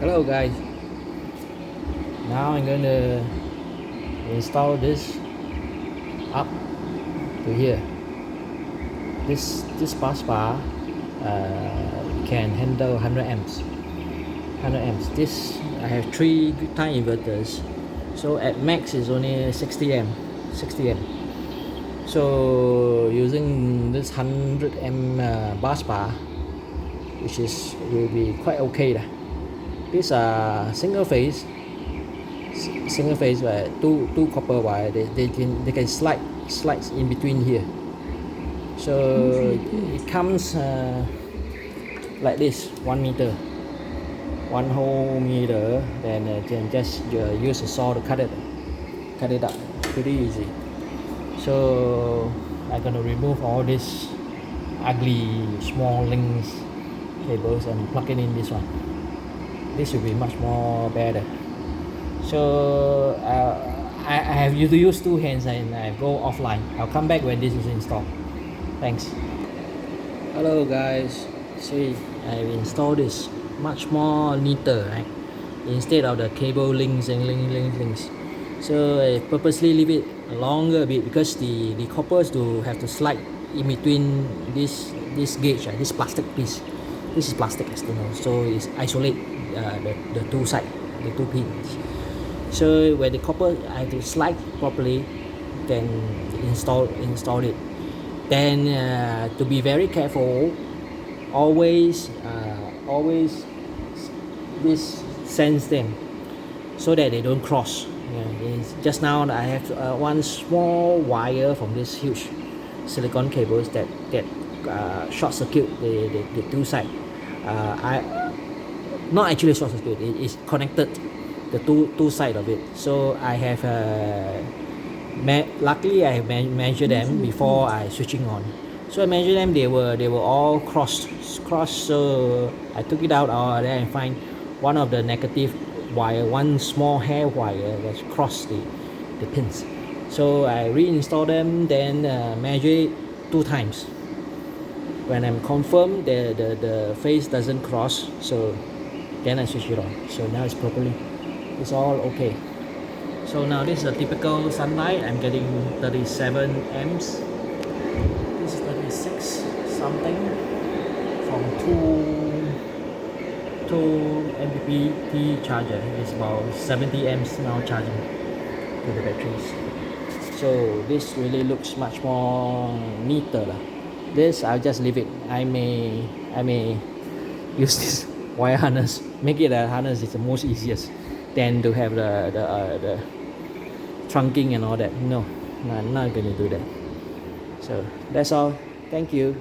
Hello guys, now I'm going to install this up to here. This bus bar can handle 100 amps. 100 amps. This I have 3 time inverters, so at max is only 60 amp. 60 amp. So using this 100 amp bus bar, which will be quite okay lah. These are single phase where two copper wire, they can slide in between here. So it comes like this, 1 meter, one whole meter. Then can just use a saw to cut it up, pretty easy. So I'm gonna remove all these ugly small links cables and plug it in this one. This will be much more better. So I have to use 2 hands and I go offline. I'll come back when this is installed. Thanks. Hello guys. See, I've installed this much more neater, right? Instead of the cable links and links. So I purposely leave it longer a bit because the coppers have to slide in between this gauge, this plastic piece. This is plastic, as you know, so it's isolate the two side, the 2 pins. So when the copper I have to slide properly, then install it. Then to be very careful, always this sense them so that they don't cross. Just now I have one small wire from this huge silicon cables that short circuit the 2 side. Not actually short circuit, it is connected the two side of it. So I have luckily I have measured them before I switching on. So I measured them, they were all crossed. So I took it out, then I find one of the negative wire, one small hair wire that's crossed the pins. So I reinstall them, then measure it 2 times. When I'm confirmed the phase doesn't cross, so then I switch it on. So now it's all okay. So now this is a typical sunlight. I'm getting 37 amps. This is 36 something from 2 MPPT charger. It's about 70 amps now charging to the batteries. So this really looks much more neater. This I'll just leave it. I may use this wire harness, make it a harness. It's the most easiest than to have the trunking and all that. No, I'm not going to do that. So that's all. Thank you.